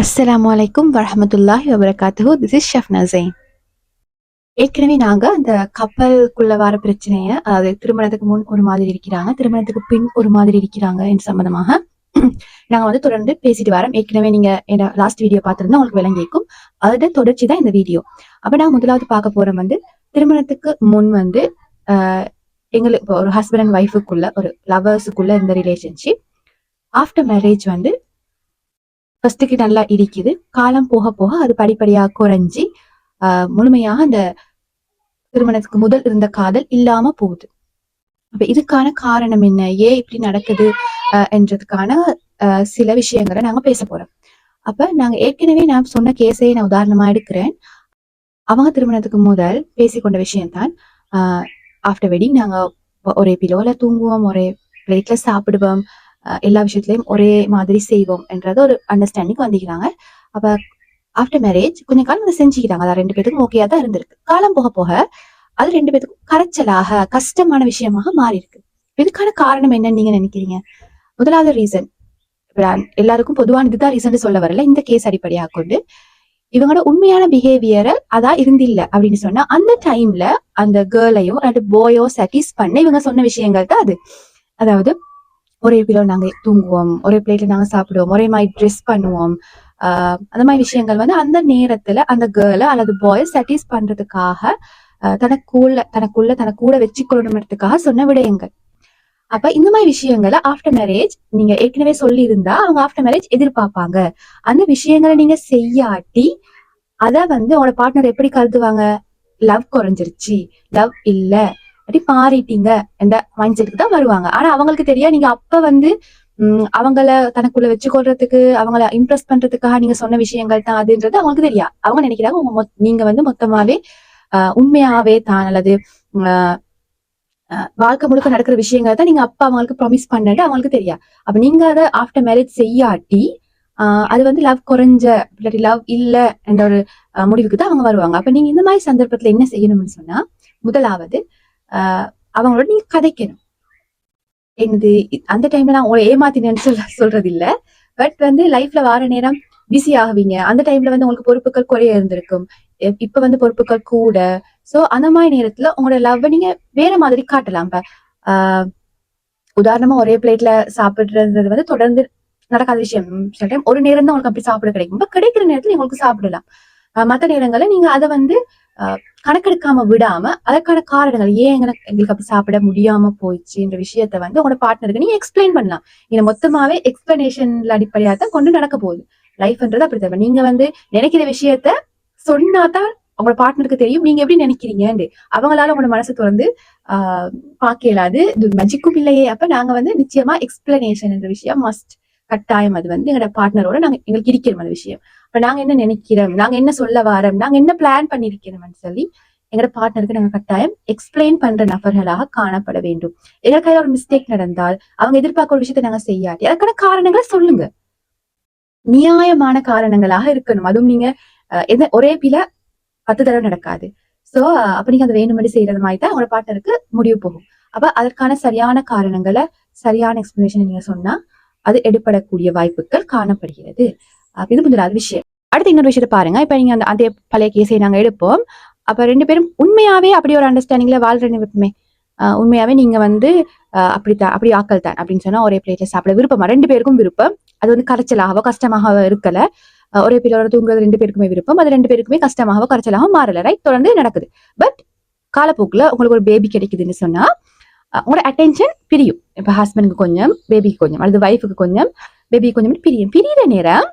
அஸ்ஸலாமு அலைக்கும் வரஹ்மத்துல்லாஹி வபரகாத்துஹு. This is Shafna Jain. ஏற்கனவே நாங்க அந்த கப்பலுக்குள்ள வர பிரச்சனைய, அதாவது திருமணத்துக்கு முன் ஒரு மாதிரி இருக்கிறாங்க, திருமணத்துக்கு பின் ஒரு மாதிரி இருக்கிறாங்க என்று சம்பந்தமாக நாங்க வந்து தொடர்ந்து பேசிட்டு வரோம். ஏற்கனவே நீங்க லாஸ்ட் வீடியோ பார்த்திருந்தா உங்களுக்கு விளங்கியிருக்கும். அதோட தொடர்ச்சி தான் இந்த வீடியோ. அப்ப நான் முதலாவது பார்க்க போறோம் வந்து திருமணத்துக்கு முன் வந்து எங்களுக்கு இப்போ ஒரு ஹஸ்பண்ட் அண்ட் ஒய்ஃபுக்குள்ள, ஒரு லவர்ஸுக்குள்ள இந்த ரிலேஷன்ஷிப் ஆஃப்டர் மேரேஜ் வந்து ஃபர்ஸ்ட்டுக்கு நல்லா இருக்குது. காலம் போக போக அது படிப்படியா குறைஞ்சி முழுமையாக அந்த திருமணத்துக்கு முதல் இருந்த காதல் இல்லாம போகுது. அப்ப இதுக்கான காரணம் என்ன, ஏன் இப்படி நடக்குது என்றதுக்கான சில விஷயங்களை நாங்க பேச போறோம். அப்ப நாங்க ஏற்கனவே நான் சொன்ன கேஸை நான் உதாரணமா எடுக்கிறேன். அவங்க திருமணத்துக்கு முதல் பேசிக்கொண்ட விஷயம்தான் ஆஃப்டர் வெட்டிங் நாங்க ஒரே பிலோல தூங்குவோம், ஒரே பிளேட்ல சாப்பிடுவோம், எல்லா விஷயத்திலையும் ஒரே மாதிரி செய்வோம் என்றது ஒரு அண்டர்ஸ்டாண்டிங் வந்துக்கிறாங்க. அப்ப ஆஃப்டர் மேரேஜ் கொஞ்ச காலம் அதை செஞ்சுக்கிறாங்க. அதான் ரெண்டு பேருக்கும் ஓகேயா தான் இருந்திருக்கு. காலம் போக போக அது ரெண்டு பேருக்கும் கரைச்சலாக கஷ்டமான விஷயமாக மாறி இருக்கு. இதுக்கான காரணம் என்னன்னு நீங்க நினைக்கிறீங்க? முதலாவது ரீசன், எல்லாருக்கும் பொதுவான இதுதான் ரீசன் சொல்ல வரல, இந்த கேஸ் அடிப்படையாக கொண்டு இவங்களோட உண்மையான பிஹேவியரை அதான் இருந்தில்ல அப்படின்னு சொன்னா, அந்த டைம்ல அந்த கேர்ளையோ அல்லது பாயோ சாட்டிஸ் பண்ண இவங்க சொன்ன விஷயங்கள் தான் அது. அதாவது ஒரே பிலோ நாங்க தூங்குவோம், ஒரே பிளேட்ல நாங்க சாப்பிடுவோம், ஒரே மாதிரி ட்ரெஸ் பண்ணுவோம், அந்த மாதிரி விஷயங்கள் வந்து அந்த நேரத்துல அந்த கேர்ளை அல்லது பாய் சாட்டிஸ் பண்றதுக்காக தனக்கு கூட வச்சுக்கொள்ளணுன்றதுக்காக சொன்ன விடயங்கள். அப்ப இந்த மாதிரி விஷயங்களை ஆஃப்டர் மேரேஜ் நீங்க ஏற்கனவே சொல்லி இருந்தா அவங்க ஆஃப்டர் மேரேஜ் எதிர்பார்ப்பாங்க. அந்த விஷயங்களை நீங்க செய்யாட்டி அத வந்து உங்களோட பார்ட்னர் எப்படி கருதுவாங்க? லவ் குறைஞ்சிருச்சு, லவ் இல்ல, அப்படி மாறிட்டீங்க என்ற மைண்ட் செட்டுக்கு தான் வருவாங்க. ஆனா அவங்களுக்கு தெரியா நீங்க அப்ப வந்து அவங்கள தனக்குள்ள வச்சுக்கொள்றதுக்கு, அவங்கள இம்ப்ரெஸ் பண்றதுக்காக நீங்க சொன்ன விஷயங்கள் தான் அதுன்றது அவங்களுக்கு தெரியா. அவங்க நினைக்கிறாங்க நீங்க வந்து மொத்தமாவே உண்மையாவே தான் அல்லது வாழ்க்கை முழுக்க நடக்கிற விஷயங்கள் தான் நீங்க அப்பா அவங்களுக்கு ப்ராமிஸ் பண்ணது அவங்களுக்கு தெரியா. அப்ப நீங்க அதை ஆஃப்டர் மேரேஜ் செய்யாட்டி அது வந்து லவ் குறைஞ்ச இல்லாட்டி லவ் இல்ல என்ற ஒரு முடிவுக்கு தான் அவங்க வருவாங்க. அப்ப நீங்க இந்த மாதிரி சந்தர்ப்பத்துல என்ன செய்யணும்னு சொன்னா, முதலாவது அவங்களோட நீங்க கதைக்கணும். என்னது அந்த டைம்ல நான் உங்களை ஏமாத்தினேன்னு சொல்றது இல்ல, பட் வந்து லைஃப்ல வார நேரம் பிஸி ஆகுவீங்க. அந்த டைம்ல வந்து உங்களுக்கு பொறுப்புகள் குறைய இருந்திருக்கும், இப்ப வந்து பொறுப்புகள் கூட. சோ அந்த மாதிரி நேரத்துல உங்களோட லவ் நீங்க வேற மாதிரி காட்டலாம். இப்ப உதாரணமா ஒரே பிளேட்ல சாப்பிடுறது வந்து தொடர்ந்து நடக்காத விஷயம். சில டைம் ஒரு நேரம் தான் உங்களுக்கு அப்படி சாப்பிட கிடைக்கும். கிடைக்கிற நேரத்துல உங்களுக்கு சாப்பிடலாம். மற்ற நேரங்கள்ல நீங்க அதை வந்து கணக்கெடுக்காம விடாம அதற்கான காரணங்கள் ஏன் எங்களுக்கு அப்படி சாப்பிட முடியாம போயிடுச்சுன்ற விஷயத்த வந்து உங்களோட பார்ட்னருக்கு நீங்க எக்ஸ்பிளைன் பண்ணலாம். நீங்க மொத்தமாவே எக்ஸ்பிளனேஷன்ல அடிப்படையா தான் கொண்டு நடக்க போகுது. லைஃப்ன்றது அப்படித்தான். நீங்க வந்து நினைக்கிற விஷயத்த சொன்னாதான் உங்களோட பார்ட்னருக்கு தெரியும் நீங்க எப்படி நினைக்கிறீங்கன்னு. அவங்களால உங்களோட மனசு திறந்து பார்க்க இயலாது, இது மேஜிக்கும் இல்லையே. அப்ப நாங்க வந்து நிச்சயமா எக்ஸ்பிளனேஷன் என்ற விஷயம் மஸ்ட், கட்டாயம். அது வந்து எங்களோட பார்ட்னரோட நாங்க எங்களுக்கு இருக்கிறோம் அந்த விஷயம். அப்ப நாங்க என்ன நினைக்கிறோம், நாங்க என்ன சொல்ல வரோம், நாங்க என்ன பிளான் பண்ணிருக்கிறோம்னு சொல்லி எங்களோட பார்ட்னருக்கு நாங்க கட்டாயம் எக்ஸ்பிளைன் பண்ற நபர்களாக காணப்பட வேண்டும். எங்களுக்கு ஒரு மிஸ்டேக் நடந்தால் அவங்க எதிர்பார்க்க ஒரு விஷயத்தை நாங்க செய்யாட்டி அதுக்கான காரணங்களை சொல்லுங்க. நியாயமான காரணங்களாக இருக்கணும். அதுவும் நீங்க ஒரே பில 10 தடவை நடக்காது. சோ அப்ப நீங்க அதை வேணுமென்று செய்யறது மாதிரி தான் உங்களோட பார்ட்னருக்கு முடிவு போகும். அப்ப அதற்கான சரியான காரணங்களை, சரியான எக்ஸ்பிளனேஷன் நீங்க சொன்னா அது எடுப்படக்கூடிய வாய்ப்புகள் காணப்படுகிறது. இது முதலாவது விஷயம். அடுத்து இன்னொரு விஷயத்த பாருங்க. இப்ப நீங்க அந்த பழைய கேஸை நாங்க எடுப்போம். அப்ப ரெண்டு பேரும் உண்மையாவே அப்படி ஒரு அண்டர்ஸ்டாண்டிங்ல வாழ்ற விருப்பமே, உண்மையாவே நீங்க வந்து அப்படித்தான், அப்படி ஆக்கள் தான் அப்படின்னு சொன்னா ஒரே பிளேட்ல சாப்பிட விருப்பமா, ரெண்டு பேருக்கும் விருப்பம். அது வந்து கரைச்சலாகவோ கஷ்டமாக இருக்கல. ஒரே பிள்ளையோட தூங்குறது ரெண்டு பேருக்குமே விருப்பம். அது ரெண்டு பேருக்குமே கஷ்டமாகவோ கரைச்சலாகவும் மாறல. ரைட், தொடர்ந்து நடக்குது. பட் காலப்போக்குல உங்களுக்கு ஒரு பேபி கிடைக்குதுன்னு சொன்னா உங்களோட அட்டென்ஷன் பிரியும். இப்ப ஹஸ்பண்டுக்கு கொஞ்சம், பேபிக்கு கொஞ்சம், அல்லது வைஃபுக்கு கொஞ்சம், பேபிக்கு கொஞ்சம் பிரியும். பிரியிற நேரம்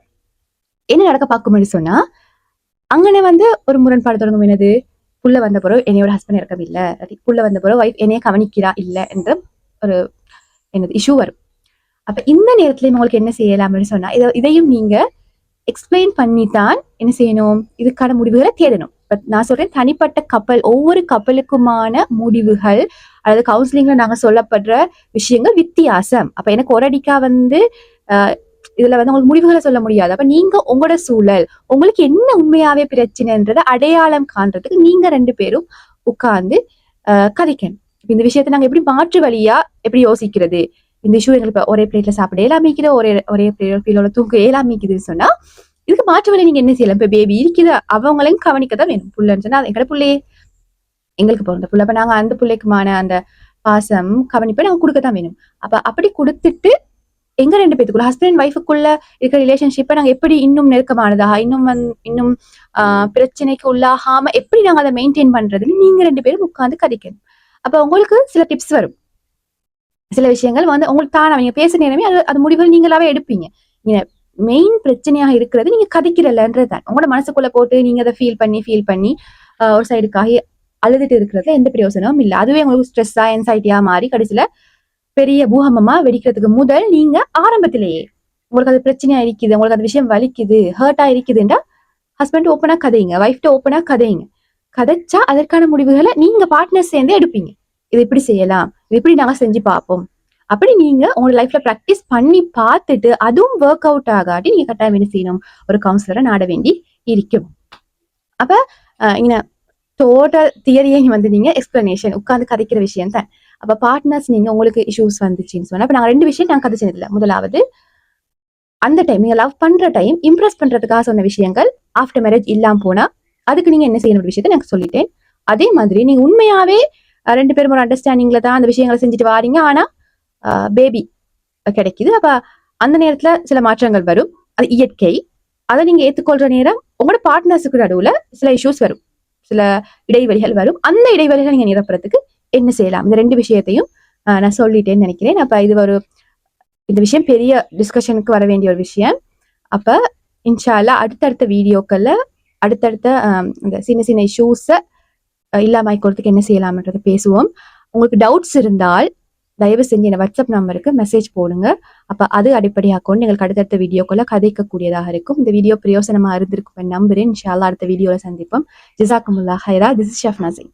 என்ன நடக்க பார்க்கும்னு சொன்னா, அங்கனே வந்து ஒரு முரண்பாடு தொடங்கும். என்னது, புள்ள வந்த பிறகு என்னையோட ஹஸ்பண்ட் இறக்கவில்லை, புள்ள வந்த பிறகு வைஃப் என்னைய கவனிக்கிறா இல்ல என்ற ஒரு என்னது இஷ்யூ வரும். அப்ப இந்த நேரத்துல உங்களுக்கு என்ன செய்யலாம்னு சொன்னா, இதையும் நீங்க எக்ஸ்பிளைன் பண்ணித்தான் என்ன செய்யணும், இதுக்கான முடிவுகளை தேடணும். பட் நான் சொல்றேன், தனிப்பட்ட கப்பல், ஒவ்வொரு கப்பலுக்குமான முடிவுகள் அல்லது கவுன்சிலிங்ல நாங்க சொல்லப்படுற விஷயங்கள் வித்தியாசம். அப்ப எனக்கு ஒரு அடிக்கா வந்து இதுல வந்து உங்களுக்கு முடிவுகளை சொல்ல முடியாது. அப்ப நீங்க உங்களோட சூழல், உங்களுக்கு என்ன உண்மையாவே பிரச்சனைன்றதை அடையாளம் காண்றதுக்கு நீங்க ரெண்டு பேரும் உட்கார்ந்து கதைக்கணும். இந்த விஷயத்த நாங்க எப்படி மாற்று வழியா எப்படி யோசிக்கிறது, இந்த இஷ்யூ எங்களுக்கு ஒரே பிளேட்ல சாப்பிட ஏலாமிக்குது, ஒரே பிளேட்ல தூக்க ஏலாமிக்குதுன்னு சொன்னா இதுக்கு மாற்று வழி நீங்க என்ன செய்யலாம்? இப்ப பேபி இருக்குது, அவங்களையும் கவனிக்கதான் வேணும். புள்ளன்னு சொன்னா எங்கட புள்ளையே எங்களுக்கு பிறந்த புள்ள, அப்ப நாங்க அந்த பிள்ளைக்குமான அந்த பாசம் கவனிப்பை நாங்க கொடுக்கத்தான் வேணும். அப்ப அப்படி கொடுத்துட்டு எங்க 2 பேத்துக்குள்ள ஹஸ்பண்ட் அண்ட் ஒய்ஃபுக்குள்ள இருக்கிற ரிலேஷன்ஷிப்பை நாங்க எப்படி இன்னும் நெருக்கமானதாக இன்னும் பிரச்சனைக்கு உள்ளாகாம எப்படி நாங்க அதை மெயின்டைன் பண்றதுன்னு நீங்க 2 பேரும் உட்கார்ந்து கதைக்கணும். அப்ப உங்களுக்கு சில டிப்ஸ் வரும். சில விஷயங்கள் வந்து உங்களுக்கு தானே அவங்க பேச நேரமே அது முடிவுகள் நீங்களாவே எடுப்பீங்க. நீங்க மெயின் பிரச்சனையாக இருக்கிறது நீங்க கதைக்கிறல்லன்றது தான். உங்களோட மனசுக்குள்ள போட்டு நீங்க அதை ஃபீல் பண்ணி ஒரு சைடுக்காக அழுதுட்டு இருக்கிறதுல எந்த பிரயோசனமும் இல்லை. அதுவே உங்களுக்கு ஸ்ட்ரெஸ்ஸா என்சைட்டியா மாறி கடைசியில பெரிய பூகம்பமா வெடிக்கிறதுக்கு முதல் நீங்க ஆரம்பத்திலேயே உங்களுக்கு அது பிரச்சனையா இருக்குது, உங்களுக்கு அந்த விஷயம் வலிக்குது, ஹர்ட்டா இருக்குதுன்றா ஹஸ்பண்ட் ஓப்பனா கதைங்க, ஒய்ஃப்ட ஓப்பனா கதைங்க. கதைச்சா அதற்கான முடிவுகளை நீங்க பார்ட்னர் சேர்ந்து எடுப்பீங்க. இது இப்படி செய்யலாம், இது இப்படி நாங்க செஞ்சு பார்ப்போம். அப்படி நீங்க உங்களோட லைஃப்ல பிராக்டிஸ் பண்ணி பார்த்துட்டு அதுவும் ஒர்க் அவுட் ஆகாட்டி நீங்க கட்டாயம் என்ன செய்யணும்? ஒரு கவுன்சிலரை நாட வேண்டி இருக்கும். அப்ப இங்க டோட்டல் தியரியை வந்து நீங்க எக்ஸ்பிளனேஷன் உட்கார்ந்து கதைக்கிற விஷயம் தான். அப்ப பார்ட்னர்ஸ் நீங்க உங்களுக்கு இஷ்யூஸ் வந்துச்சுன்னு சொன்னா, அப்ப நாங்க 2 விஷயம் நாங்க கதைச்சது இல்லை. முதலாவது அந்த டைம் நீங்க லவ் பண்ற டைம் இம்ப்ரெஸ் பண்றதுக்காக சொன்ன விஷயங்கள் ஆஃப்டர் மேரேஜ் இல்லாம போனா அதுக்கு நீங்க என்ன செய்யணும் விஷயத்த எனக்கு சொல்லிட்டேன். அதே மாதிரி நீங்க உண்மையாவே 2 பேரும் ஒரு அண்டர்ஸ்டாண்டிங்ல தான் அந்த விஷயங்களை செஞ்சுட்டு வாரீங்க, ஆனா பேபி கிடைக்குது. அப்ப அந்த நேரத்துல சில மாற்றங்கள் வரும், அது இயற்கை. அதை நீங்க ஏத்துக்கொள்ற நேரம் உங்களோட பார்ட்னர்ஸுக்கு நடுவுல சில இஷ்யூஸ் வரும், சில இடைவெளிகள் வரும். அந்த இடைவெளிகள் நீங்க நிரப்புறதுக்கு என்ன செய்யலாம்? இந்த 2 விஷயத்தையும் நான் சொல்லிட்டேன்னு நினைக்கிறேன். அப்ப இது இந்த விஷயம் பெரிய டிஸ்கஷனுக்கு வர வேண்டிய ஒரு விஷயம். அப்ப இன்ஷா அல்லாஹ் அடுத்தடுத்த வீடியோக்கள்ல அடுத்தடுத்த இந்த சின்ன இஷ்யூஸை இல்லாம ஆயிக்கிறதுக்கு என்ன செய்யலாம்ன்றதை பேசுவோம். உங்களுக்கு டவுட்ஸ் இருந்தால் தயவு செஞ்சு என்ன வாட்ஸ்அப் நம்பருக்கு மெசேஜ் போடுங்க. அப்ப அது அடிப்படையாக கொண்டு எங்களுக்கு அடுத்தடுத்த வீடியோக்குள்ள கதைக்கக்கூடியதாக இருக்கும். இந்த வீடியோ பிரயோசனமா இருந்திருக்கும் நம்புறேன். இன்ஷா அல்லாஹ் அடுத்த வீடியோல சந்திப்போம். ஜஸாக்குமுல்லாஹ் ஹைரா. This is Shafna Singh.